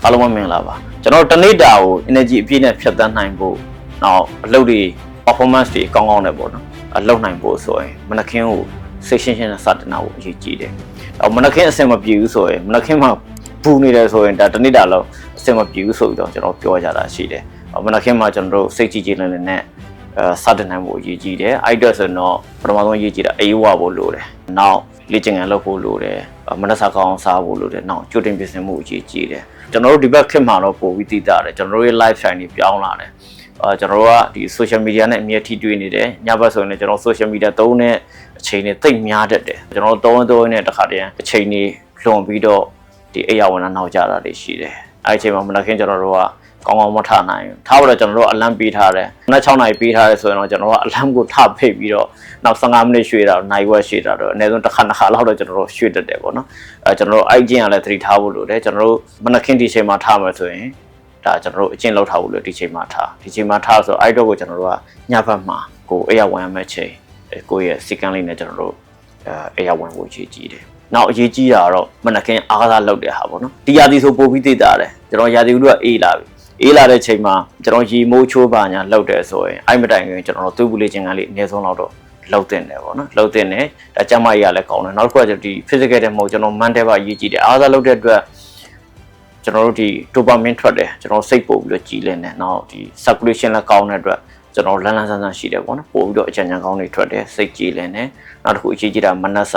အားလုံးမင်္ဂလာပါကျွန်တော်တနေ့တာကို energy အပြည့်နဲ့ဖြတ်သန်းနိုင်ဖို့နောက်အလုပ်တွေ performance တွေကောင်းကောင်းနဲ့ပေါ့နော်အလုပ်နိုင်ဖို့ဆိုရင်မနက်ခင်းကိုစိတ်ရှင်းရှင်းနဲ့စတင်တာကိုအရေးကြီးတယ်။မနက်ခင်းအဆင်မပြေဘူးဆိုရင်မနက်ခင်းမှာပူနေတယ်ဆိုရင်ဒါတနေ့တာလုံးအဆင်မပြေဘူးဆိုပြီးတော့ကျွန်တော်ပြောကြတာရှိတယ်။မနက်ခင်းမှာကျွန်တော်တို့စိတ်ကြည်ကြည်လင်လင်နဲ့စတင်နိုင်ဖို့အရေးကြီးတယ်။အဲ့တော့ဆိုတော့ပထမဆုံးအရေးကြီးတာအေးဝဖို့လိုတယ်။နောက်လေ့ကျင့်ခန်းလုပ်ဖို့လိုတယ်။မနက်စာကောင်းစားဖို့လိုတယ်။နောက်ကြိုတင်ပြင်ဆင်မှုအရေးကြီးတယ်။ကျွန်တော်တို့ဒီဘက်ခေတ်မှာတော့ပိုပြီးသိတာတယ်ကျွန်တော်တို့ရဲ့ live style တွေပြောင်းလာတယ်ကျွန်တော်တို့ကဒီ social media နဲ့အမြဲထိတွေ့နေတယ်ညဘက်ဆိုရင်လည်းကျွန်တော် social media သုံးတဲ့အချိန်တွေသိပ်များတတ်တယ်ကျွန်တော်သုံးနဲ့တခါတည်းအချိန်တွေလွန်ပြီးတော့ဒီအိယာဝန်နာနောက်ကြတာတွေရှိတယ်အဲ့ဒီအချိန်မှာမနက်ခင်းကျွန်တော်တို့ကကောင်းကောင်းမထနိုင်ဘူးထားတော့ကျွန်တော်တို့အလံပေးထားတယ်မနက်6နာရီပေးထားတယ်ဆိုရင်တော့ကျွန်တော်ကအလံကိုထဖိတ်ပြီးတော့နောက်15မိနစ်ရွှေ့တာနိုင်ဝက်ရွှေ့တာတော့အနည်းဆုံးတစ်ခါလောက်တော့ကျွန်တော်တို့ရွှေ့တတ်တယ်ပေါ့နော်ကျွန်တော်တို့အိုက်ကျင်းကလည်းသတိထားဖို့လိုတယ်ကျွန်တော်တို့မနက်ခင်းဒီချိန်မှာထားမယ်ဆိုရင်ဒါကျွန်တော်တို့အကျင့်လောက်ထားဖို့လိုဒီချိန်မှာထားဆိုအဲ့တော့ကိုကျွန်တော်တို့ကညဘက်မှာကိုအေးရဝင်ရမယ့်ချိန်ကိုရဲ့စီကန်းလေးနဲ့ကျွန်တော်တို့အေးရဝင်ဖို့ကြီးတယ်နောက်အရေးကြီးတာကတော့မနက်ခင်းအားကစားလုပ်တဲ့ဟာပေါ့နော်ဒီရာသီဆိုပို့ပြီးသိတာတယ်ကျွန်တော်ရာသီဥတုကအေးလာပြီအေးလာတဲ့ချိန်မှာကျွန်တော်ရေမိုးချိုးပါညာလောက်တယ်ဆိုရင်အဲ့မတိုင်ခင်ကျွန်တော်တို့သူ့ဘူးလေးချင်းကလေးအနည်းဆုံးတော့လောက်တင်တယ်ပေါ့နော်လောက်တင်တယ်ဒါကျမကြီးကလည်းကောင်းတယ်နောက်တစ်ခုကဒီ physical တဲ့မဟုတ်ကျွန်တော် mental ပါရေးကြည့်တယ်အားသာလောက်တဲ့အတွက်ကျွန်တော်တို့ဒီ dopamine ထွက်တယ်ကျွန်တော်စိတ်ပို့ပြီးတော့ကြည်လင်တယ်နောက်ဒီ circulation လည်းကောင်းတဲ့အတွက်ကျွန်တော်လန်းဆန်းရှိတယ်ပေါ့နော်ပို့ပြီးတော့အကြံဉာဏ်ကောင်းတွေထွက်တယ်စိတ်ကြည်လင်တယ်နောက်တစ်ခုအရေးကြီးတာမနက်စ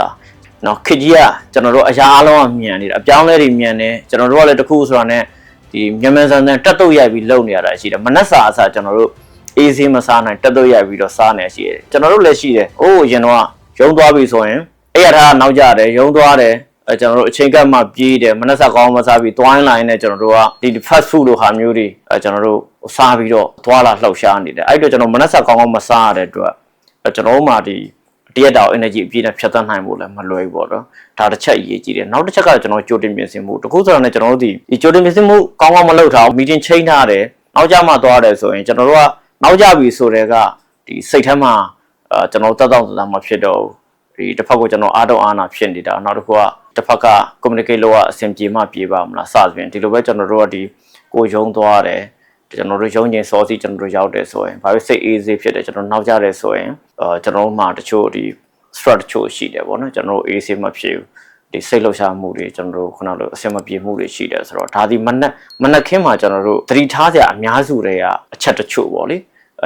ာနောက်ခကြီးကကျွန်တော်တို့အရာအလုံးအမြန်နေတယ်အပြောင်းလဲတွေမြန်တယ်ကျွန်တော်တို့ကလည်းတစ်ခုဆိုတာနဲ့ဒီမြန်ဆန်တက်တုတ်ရိုက်ပြီးလုံနေရတာရှိတယ်မနက်စာအစားကျွန်တော်တို့အေးဆေးမစားနိုင်တက်တုတ်ရိုက်ပြီးတော့စားနေရှိတယ်ကျွန်တော်တို့လည်းရှိတယ်အိုးရင်တော့ရုံသွားပြီဆိုရင်အဲ့ရထားနောက်ကြတယ်ရုံသွားတယ်ကျွန်တော်တို့အချိန်ကပ်မှပြေးတယ်မနက်စာကောင်းမစားပြီးတွိုင်းလာရင်လည်းကျွန်တော်တို့ကဒီ fast food လိုဟာမျိုးတွေကျွန်တော်တို့စားပြီးတော့သွားလာလှောက်ရှားနေတယ်အဲ့တော့ကျွန်တော်မနက်စာကောင်းမစားရတဲ့အတွက်ကျွန်တော်တို့မှဒီတရက်တောင် energy အပြည့်နဲ့ဖြတ်သန်းနိုင်ဖို့လည်းမလွယ်ဘူးပေါ့နော်ဒါတစ်ချက်အရေးကြီးတယ်နောက်တစ်ချက်ကကျွန်တော်ကြိုတင်ပြင်ဆင်မှုတခုဆိုတော့လည်းကျွန်တော်တို့ဒီကြိုတင်ပြင်ဆင်မှုကောင်းမလုပ်ထားဘူး meeting ချိန်ထားတယ်နောက်ကြမှသွားတယ်ဆိုရင်ကျွန်တော်တို့ကနောက်ကြပြီဆိုတဲ့ကဒီစိတ်ထဲမှာကျွန်တော်တက်မဖြစ်တော့ဒီတစ်ဖက်ကကျွန်တော်အားတော့အားနာဖြစ်နေတာနောက်တစ်ခုကတစ်ဖက်က communicate လုပ်ရအဆင်ပြေမှပြေပါမလားစသဖြင့်ဒီလိုပဲကျွန်တော်တို့ကဒီကိုယုံသွားတယ်ကျွန်တော်တို့ရုံးချင်းစောစီကျွန်တော်တို့ရောက်တယ်ဆိုရင်ဘာလို့စိတ်အေးဆေးဖြစ်တယ်ကျွန်တော်နောက်ကြတယ်ဆိုရင်ကျွန်တော်တို့မှာတချို့ဒီ stress တချို့ရှိတယ်ပေါ့နော်ကျွန်တော်တို့အေးဆေးမဖြစ်ဘူးဒီစိတ်လှုပ်ရှားမှုတွေကျွန်တော်တို့ခုနလိုအဆင်မပြေမှုတွေရှိတယ်ဆိုတော့ဒါဒီမနက်ခင်းမှာကျွန်တော်တို့သတိထားစရာအများစုတွေကအချက်တချို့ပေါ့လ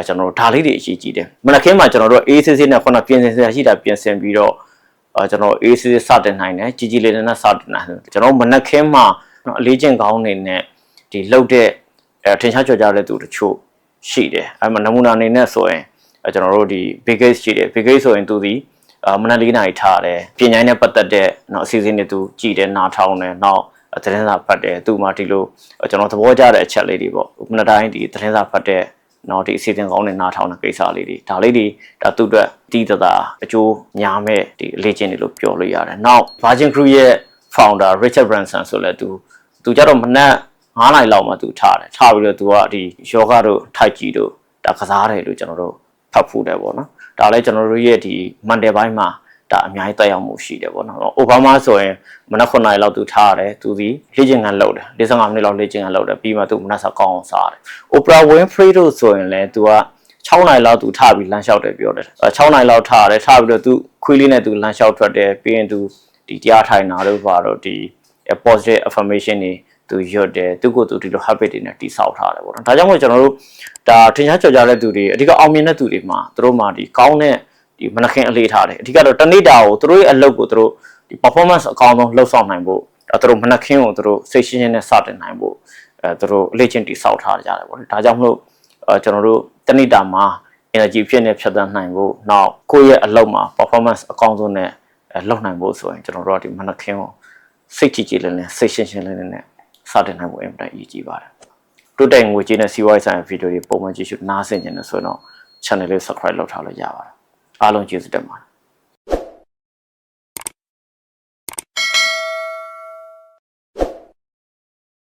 ေကျွန်တော်တို့ဒါလေးတွေအရေးကြီးတယ်မနက်ခင်းမှာကျွန်တော်တို့အေးဆေးဆေးနဲ့ခုနပြင်ဆင်စရာရှိတာပြင်ဆင်ပြီးတော့ကျွန်တော်အေးဆေးစတင်နိုင်တယ်ကြီးလေးနဲ့စတင်နိုင်တယ်ကျွန်တော်မနက်ခင်းမှာအလေးကျင့်ကောင်းနေနဲ့ဒီလှုပ်တဲ့ထင်ရှားကြော်ကြတဲ့သူတချို့ရှိတယ်အဲ့မှာနမူနာအနေနဲ့ဆိုရင်ကျွန်တော်တို့ဒီ big case ရှိတယ် big case ဆိုရင်သူဒီမနက်4နာရီထားတယ်ပြင်ញိုင်းနဲ့ပတ်သက်တဲ့နော်အစီအစဉ်တွေသူကြည်တယ်နားထောင်တယ်နောက်သတင်းစာဖတ်တယ်သူမှဒီလိုကျွန်တော်သဘောကျတဲ့အချက်လေးတွေပေါ့မနက်တိုင်းဒီသတင်းစာဖတ်တဲ့နော်ဒီအစီအစဉ်ကောင်းနဲ့နားထောင်တဲ့ကိစ္စလေးတွေဒါလေးတွေဒါသူ့အတွက်တည်တအကျိုးများမဲ့ဒီလေ့ကျင့်တွေလို့ပြောလို့ရတယ်နောက် Virgin Group ရဲ့ founder Richard Branson ဆိုလဲသူကြတော့မနက်9နာရီလောက်မှသူထားတယ်ထားပြီးတော့သူကဒီယောဂတို့ထိုက်ကြီးတို့ဒါကစားတယ်လို့ကျွန်တော်တို့ဖတ်ဖို့တယ်ပေါ့နော်ဒါလည်းကျွန်တော်တို့ရဲ့ဒီ Monday ဘိုင်းမှာဒါအများကြီးတက်ရောက်မှုရှိတယ်ပေါ့နော်အိုဘားမားဆိုရင်မနက်9နာရီလောက်သူထားတယ်သူဒီလေ့ကျင့်ခန်းလုပ်တယ်45မိနစ်လောက်လေ့ကျင့်ခန်းလုပ်တယ်ပြီးမှသူမနက်စာကောင်းအောင်စားတယ် Oprah Winfrey တို့ဆိုရင်လည်းသူက6နာရီလောက်သူထားပြီးလမ်းလျှောက်တယ်ပြောတယ်6နာရီလောက်ထားတယ်ထားပြီးတော့သူခွေးလေးနဲ့သူလမ်းလျှောက်ထွက်တယ်ပြီးရင်သူဒီတရားထိုင်တာတို့ပါတော့ဒီ positive affirmation တွေသူရွတ်တယ်သူကိုသူဒီလို habit တွေနဲ့တိဆောက်ထားတယ်ပေါ့နော်ဒါကြောင့်မို့ကျွန်တော်တို့ဒါထင်ရှားကြော်ကြတဲ့သူတွေအဓိကအောင်မြင်တဲ့သူတွေမှာသူတို့မှာဒီကောင်းတဲ့ဒီမနက်ခင်းအလေးထားတယ်အဓိကတော့တနေ့တာကိုသူတို့ရဲ့အလုပ်ကိုသူတို့ဒီ performance အကောင်းဆုံးလှုပ်ဆောင်နိုင်ဖို့သူတို့မနက်ခင်းကိုသူတို့စိတ်ရှင်းရှင်းနဲ့စတင်နိုင်ဖို့သူတို့လေ့ကျင့်တိဆောက်ထားကြတယ်ပေါ့နော်ဒါကြောင့်မလို့ကျွန်တော်တို့တနေ့တာမှာ energy ဖြစ်နေဖြတ်သန်းနိုင်ဖို့နောက်ကိုယ့်ရဲ့အလုပ်မှာ performance အကောင်းဆုံးနဲ့လုပ်နိုင်ဖို့ဆိုရင်ကျွန်တော်တို့ဒီမနက်ခင်းကိုစိတ်ကြည်လင်စိတ်ရှင်းရှင်းလေးနဲ့စတင်နိုင်ဖို့အင်မတန်အရေးကြီးပါတယ်တိုးတက်ငွေကြေးနဲ့စီးပွားရေးဆိုင်ရာဗီဒီယိုတွေပုံမှန်ကြည့်ရှုနားဆင်ကြနေဆိုတော့ channel လေး subscribe လုပ်ထားလို့ရပါတယ်အားလုံးကျေးဇူးတင်ပါတယ်